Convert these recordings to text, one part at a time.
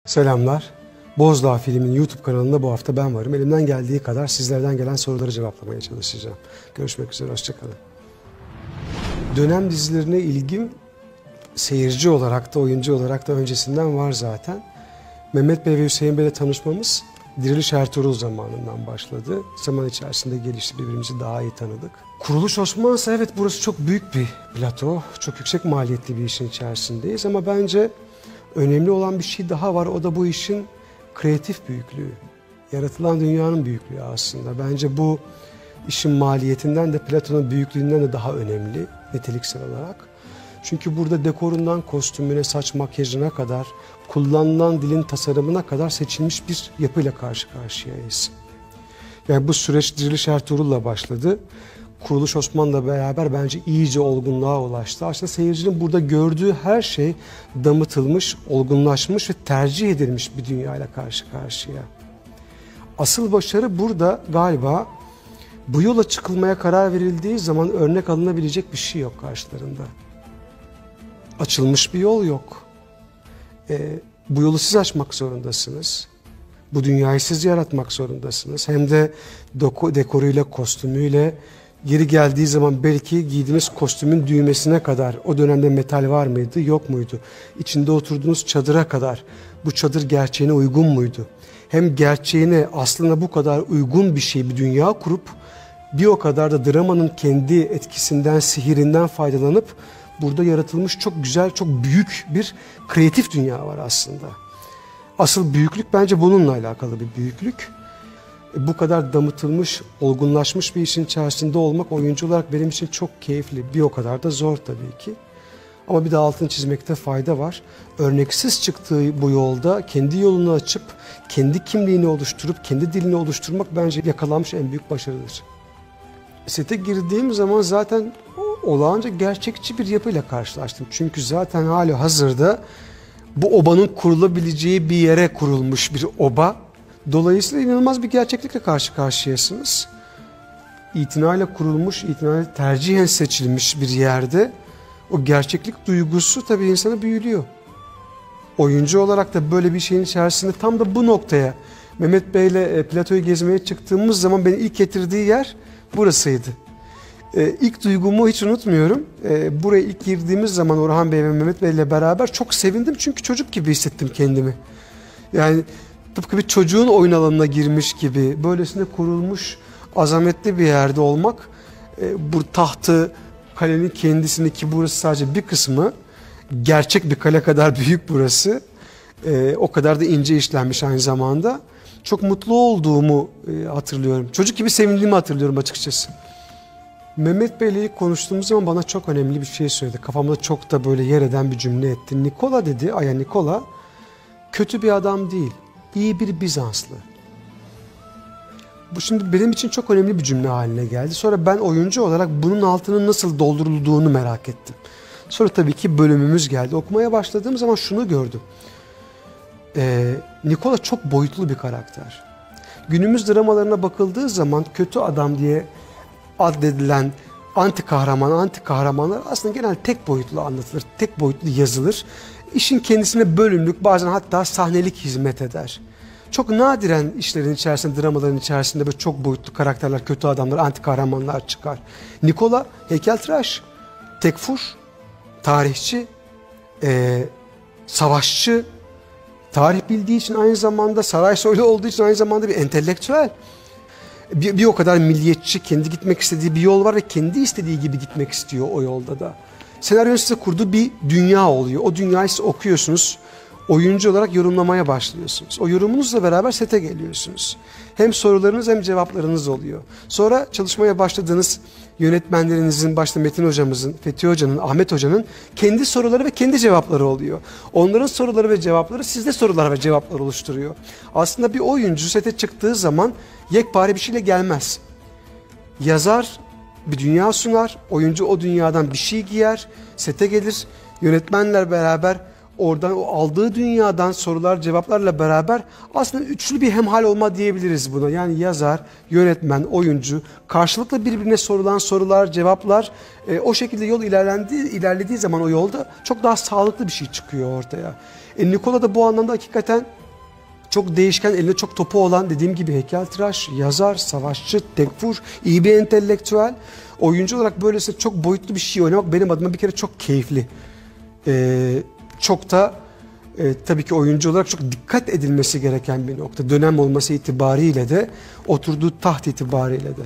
Selamlar. Bozdağ Film'in YouTube kanalında bu hafta ben varım. Elimden geldiği kadar sizlerden gelen soruları cevaplamaya çalışacağım. Görüşmek üzere, hoşçakalın. Dönem dizilerine ilgim seyirci olarak da oyuncu olarak da öncesinden var zaten. Mehmet Bey ve Hüseyin Bey'le tanışmamız Diriliş Ertuğrul zamanından başladı. Zaman içerisinde gelişti, birbirimizi daha iyi tanıdık. Kuruluş Osmanlısı, evet, burası çok büyük bir plato. Çok yüksek maliyetli bir işin içerisindeyiz ama bence önemli olan bir şey daha var. O da bu işin kreatif büyüklüğü. Yaratılan dünyanın büyüklüğü aslında. Bence bu işin maliyetinden de platonun büyüklüğünden de daha önemli niteliksel olarak. Çünkü burada dekorundan kostümüne, saç makyajına kadar, kullanılan dilin tasarımına kadar seçilmiş bir yapıyla karşı karşıyayız. Yani bu süreç Diriliş Ertuğrul'la başladı. Kuruluş Osmanlı'la beraber bence iyice olgunluğa ulaştı. Aslında seyircinin burada gördüğü her şey damıtılmış, olgunlaşmış ve tercih edilmiş bir dünyayla karşı karşıya. Asıl başarı burada galiba bu yola çıkılmaya karar verildiği zaman örnek alınabilecek bir şey yok karşılarında. Açılmış bir yol yok. Bu yolu siz açmak zorundasınız. Bu dünyayı siz yaratmak zorundasınız. Hem de dekoruyla, kostümüyle, yeri geldiği zaman belki giydiğiniz kostümün düğmesine kadar, o dönemde metal var mıydı, yok muydu? İçinde oturduğunuz çadıra kadar bu çadır gerçeğine uygun muydu? Hem gerçeğine, aslında bu kadar uygun bir şey, bir dünya kurup bir o kadar da dramanın kendi etkisinden, sihirinden faydalanıp burada yaratılmış çok güzel, çok büyük bir kreatif dünya var aslında. Asıl büyüklük bence bununla alakalı bir büyüklük. Bu kadar damıtılmış, olgunlaşmış bir işin içerisinde olmak oyuncu olarak benim için çok keyifli. Bir o kadar da zor tabii ki. Ama bir de altını çizmekte fayda var. Örneksiz çıktığı bu yolda kendi yolunu açıp, kendi kimliğini oluşturup, kendi dilini oluşturmak bence yakalanmış en büyük başarıdır. Sete girdiğim zaman zaten olağanca gerçekçi bir yapıyla karşılaştım. Çünkü zaten hali hazırda bu obanın kurulabileceği bir yere kurulmuş bir oba. Dolayısıyla inanılmaz bir gerçeklikle karşı karşıyasınız. İtinayla kurulmuş, itinayla tercihen seçilmiş bir yerde o gerçeklik duygusu tabii insanı büyülüyor. Oyuncu olarak da böyle bir şeyin içerisinde tam da bu noktaya Mehmet Bey'le platoyu gezmeye çıktığımız zaman beni ilk getirdiği yer burasıydı. İlk duygumu hiç unutmuyorum. Buraya ilk girdiğimiz zaman Orhan Bey ve Mehmet Bey ile beraber çok sevindim çünkü çocuk gibi hissettim kendimi. Yani tıpkı bir çocuğun oyun alanına girmiş gibi, böylesine kurulmuş, azametli bir yerde olmak, bu tahtı, kalenin kendisini, ki burası sadece bir kısmı, gerçek bir kale kadar büyük burası, o kadar da ince işlenmiş aynı zamanda. Çok mutlu olduğumu hatırlıyorum. Çocuk gibi sevindiğimi hatırlıyorum açıkçası. Mehmet Bey ile ilk konuştuğumuz zaman bana çok önemli bir şey söyledi. Kafamda çok da böyle yer eden bir cümle etti. Nikola dedi, Aya Nikola kötü bir adam değil, iyi bir Bizanslı. Bu şimdi benim için çok önemli bir cümle haline geldi. Sonra ben oyuncu olarak bunun altının nasıl doldurulduğunu merak ettim. Sonra tabii ki bölümümüz geldi. Okumaya başladığım zaman şunu gördüm. Nikola çok boyutlu bir karakter. Günümüz dramalarına bakıldığı zaman kötü adam diye addedilen anti kahramanlar aslında genelde tek boyutlu anlatılır, tek boyutlu yazılır. İşin kendisine bölümlük, bazen hatta sahnelik hizmet eder. Çok nadiren işlerin içerisinde, dramaların içerisinde böyle çok boyutlu karakterler, kötü adamlar, anti kahramanlar çıkar. Nikola heykeltıraş, tekfur, tarihçi, savaşçı, tarih bildiği için aynı zamanda saray soylu olduğu için aynı zamanda bir entelektüel. Bir o kadar milliyetçi, kendi gitmek istediği bir yol var ve kendi istediği gibi gitmek istiyor o yolda da. Senaryonun size kurduğu bir dünya oluyor. O dünyayı siz okuyorsunuz. Oyuncu olarak yorumlamaya başlıyorsunuz. O yorumunuzla beraber sete geliyorsunuz. Hem sorularınız hem cevaplarınız oluyor. Sonra çalışmaya başladığınız yönetmenlerinizin, başta Metin hocamızın, Fethi hocanın, Ahmet hocanın kendi soruları ve kendi cevapları oluyor. Onların soruları ve cevapları sizde sorular ve cevaplar oluşturuyor. Aslında bir oyuncu sete çıktığı zaman yekpare bir şeyle gelmez. Yazar bir dünya sunar, oyuncu o dünyadan bir şey giyer, sete gelir, yönetmenler beraber oradan o aldığı dünyadan sorular cevaplarla beraber aslında üçlü bir hemhal olma diyebiliriz buna. Yani yazar, yönetmen, oyuncu karşılıklı birbirine sorulan sorular, cevaplar, o şekilde yol ilerlediği zaman o yolda çok daha sağlıklı bir şey çıkıyor ortaya. Nikola da bu anlamda hakikaten Çok değişken, elinde çok topu olan, dediğim gibi heykeltıraş, yazar, savaşçı, tekfur, iyi bir entelektüel. Oyuncu olarak böylesi çok boyutlu bir şey oynamak benim adıma bir kere çok keyifli. Çok da tabii ki oyuncu olarak çok dikkat edilmesi gereken bir nokta. Dönem olması itibariyle de, oturduğu taht itibariyle de.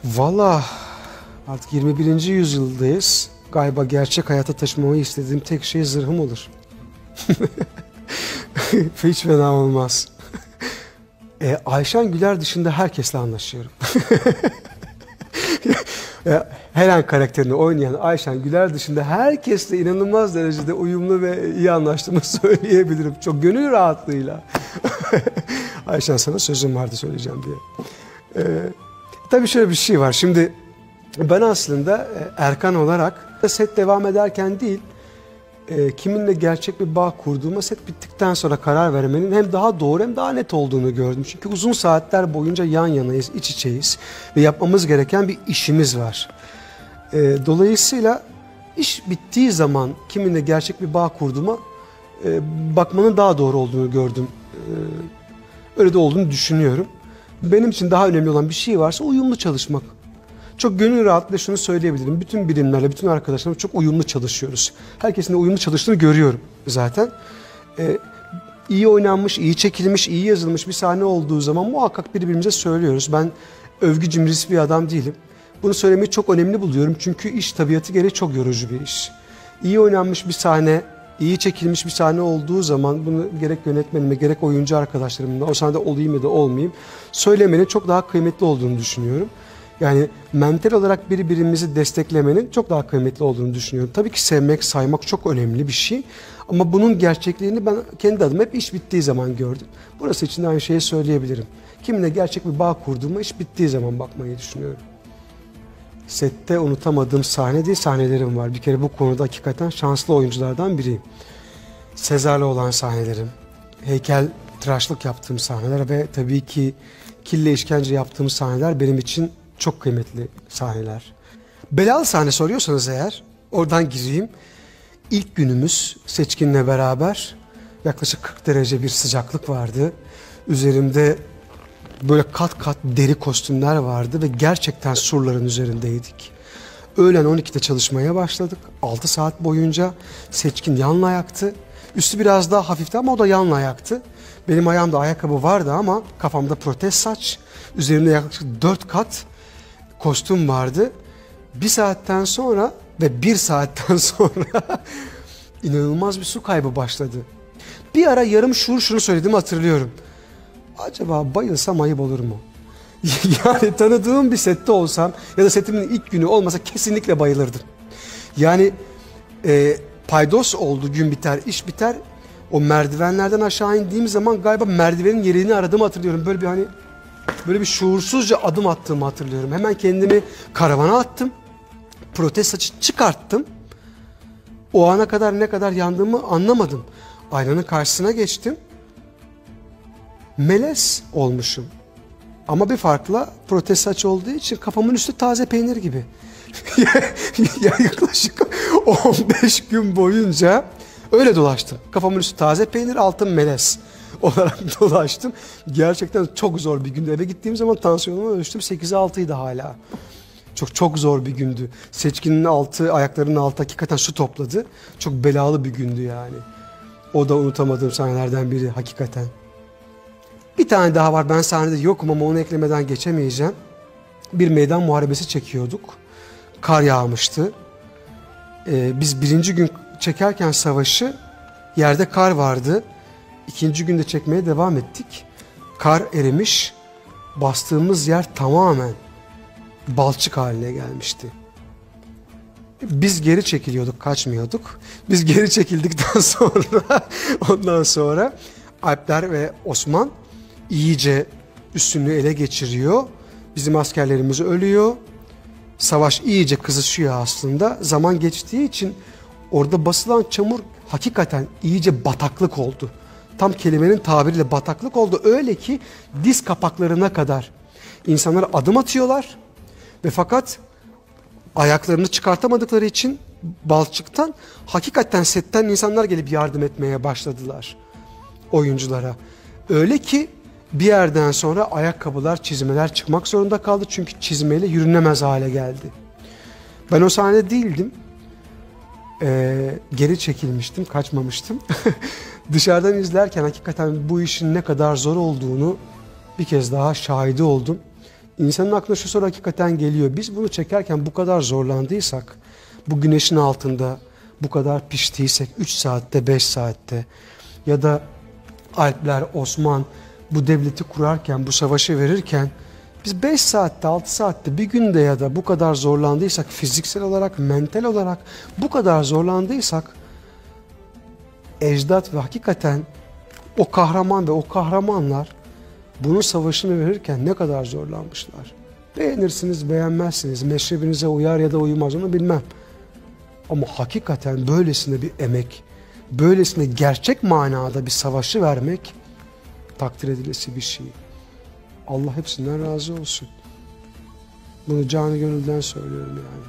Valla artık 21. yüzyıldayız. Galiba gerçek hayata taşımamayı istediğim tek şey zırhım olur. Hiç fena olmaz. Ayşen Güler dışında herkesle anlaşıyorum. Helen karakterini oynayan Ayşen Güler dışında herkesle inanılmaz derecede uyumlu ve iyi anlaştığımı söyleyebilirim. Çok gönül rahatlığıyla. Ayşen, sana sözüm vardı söyleyeceğim diye. Tabii şöyle bir şey var. Şimdi ben aslında Erkan olarak set devam ederken değil, kiminle gerçek bir bağ kurduğuma set bittikten sonra karar vermenin hem daha doğru hem daha net olduğunu gördüm. Çünkü uzun saatler boyunca yan yanayız, iç içeyiz ve yapmamız gereken bir işimiz var. Dolayısıyla iş bittiği zaman kiminle gerçek bir bağ kurduğuma bakmanın daha doğru olduğunu gördüm. Öyle de olduğunu düşünüyorum. Benim için daha önemli olan bir şey varsa uyumlu çalışmak. Çok gönül rahatlığıyla şunu söyleyebilirim. Bütün birimlerle, bütün arkadaşlarımla çok uyumlu çalışıyoruz. Herkesin de uyumlu çalıştığını görüyorum zaten. İyi oynanmış, iyi çekilmiş, iyi yazılmış bir sahne olduğu zaman muhakkak birbirimize söylüyoruz. Ben övgü cimrisi bir adam değilim. Bunu söylemeyi çok önemli buluyorum. Çünkü iş tabiatı gereği çok yorucu bir iş. İyi oynanmış bir sahne, iyi çekilmiş bir sahne olduğu zaman bunu gerek yönetmenime gerek oyuncu arkadaşlarımla o sahnede olayım ya da olmayayım söylemenin çok daha kıymetli olduğunu düşünüyorum. Yani mental olarak birbirimizi desteklemenin çok daha kıymetli olduğunu düşünüyorum. Tabii ki sevmek, saymak çok önemli bir şey. Ama bunun gerçekliğini ben kendi adıma hep iş bittiği zaman gördüm. Burası için de aynı şeyi söyleyebilirim. Kiminle gerçek bir bağ kurduğuma iş bittiği zaman bakmayı düşünüyorum. Sette unutamadığım sahne değil, sahnelerim var. Bir kere bu konuda hakikaten şanslı oyunculardan biriyim. Sezar'la olan sahnelerim, heykel tıraşlık yaptığım sahneler ve tabii ki kille işkence yaptığım sahneler benim için çok kıymetli sahneler. Belalı sahne soruyorsanız eğer, oradan gireyim. İlk günümüz Seçkin'le beraber yaklaşık 40 derece bir sıcaklık vardı. Üzerimde böyle kat kat deri kostümler vardı ve gerçekten surların üzerindeydik. Öğlen 12'de çalışmaya başladık. 6 saat boyunca Seçkin yanla ayaktı. Üstü biraz daha hafifti ama o da yanla ayaktı. Benim ayağımda ayakkabı vardı ama kafamda protez saç. Üzerimde yaklaşık 4 kat kostüm vardı. Bir saatten sonra ve bir saatten sonra inanılmaz bir su kaybı başladı. Bir ara yarım şunu söylediğimi hatırlıyorum. Acaba bayılsam ayıp olur mu? Yani tanıdığım bir sette olsam ya da setimin ilk günü olmasa kesinlikle bayılırdım. Yani paydos oldu, gün biter, iş biter. O merdivenlerden aşağı indiğim zaman galiba merdivenin yerini aradığımı hatırlıyorum. Böyle bir şuursuzca adım attığımı hatırlıyorum. Hemen kendimi karavana attım. Protez saçı çıkarttım. O ana kadar ne kadar yandığımı anlamadım. Aynanın karşısına geçtim. Melez olmuşum. Ama bir farkla protez saç olduğu için kafamın üstü taze peynir gibi. Yaklaşık 15 gün boyunca öyle dolaştım. Kafamın üstü taze peynir, altım melez olarak dolaştım. Gerçekten çok zor bir gündü. Eve gittiğim zaman tansiyonumu ölçtüm. 8'e 6'ydı hala. Çok zor bir gündü. Seçkinin altı, ayaklarının altı hakikaten su topladı. Çok belalı bir gündü yani. O da unutamadığım sahnelerden biri hakikaten. Bir tane daha var. Ben sahnede yokum ama onu eklemeden geçemeyeceğim. Bir meydan muharebesi çekiyorduk. Kar yağmıştı. Biz birinci gün çekerken savaşı yerde kar vardı. İkinci günde çekmeye devam ettik. Kar erimiş. Bastığımız yer tamamen balçık haline gelmişti. Biz geri çekiliyorduk, kaçmıyorduk. Biz geri çekildikten sonra ondan sonra Alpler ve Osman iyice üstünlüğü ele geçiriyor. Bizim askerlerimiz ölüyor. Savaş iyice kızışıyor aslında. Zaman geçtiği için orada basılan çamur hakikaten iyice bataklık oldu. Tam kelimenin tabiriyle bataklık oldu. Öyle ki diz kapaklarına kadar insanlar adım atıyorlar ve fakat ayaklarını çıkartamadıkları için balçıktan hakikaten setten insanlar gelip yardım etmeye başladılar. oyunculara. Öyle ki bir yerden sonra ayakkabılar, çizmeler çıkmak zorunda kaldı. Çünkü çizmeyle yürünemez hale geldi. Ben o sahnede değildim. Geri çekilmiştim, kaçmamıştım. Dışarıdan izlerken hakikaten bu işin ne kadar zor olduğunu bir kez daha şahidi oldum. İnsanın aklına şu soru hakikaten geliyor. Biz bunu çekerken bu kadar zorlandıysak, bu güneşin altında bu kadar piştiysek 3 saatte, 5 saatte ya da Alpler, Osman bu devleti kurarken, bu savaşı verirken biz 5 saatte, 6 saatte bir günde ya da bu kadar zorlandıysak, fiziksel olarak, mental olarak bu kadar zorlandıysak, ecdat ve hakikaten o kahraman ve o kahramanlar bunun savaşını verirken ne kadar zorlanmışlar. Beğenirsiniz, beğenmezsiniz, meşrebinize uyar ya da uymaz onu bilmem. Ama hakikaten böylesine bir emek, böylesine gerçek manada bir savaşı vermek takdir edilesi bir şey. Allah hepsinden razı olsun. Bunu canı gönülden söylüyorum yani.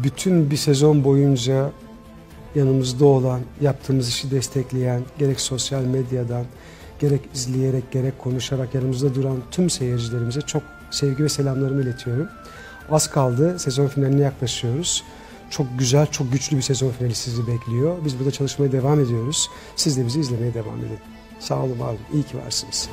Bütün bir sezon boyunca yanımızda olan, yaptığımız işi destekleyen, gerek sosyal medyadan, gerek izleyerek, gerek konuşarak yanımızda duran tüm seyircilerimize çok sevgi ve selamlarımı iletiyorum. Az kaldı, sezon finaline yaklaşıyoruz. Çok güzel, çok güçlü bir sezon finali sizi bekliyor. Biz burada çalışmaya devam ediyoruz. Siz de bizi izlemeye devam edin. Sağ olun, var olun. İyi ki varsınız.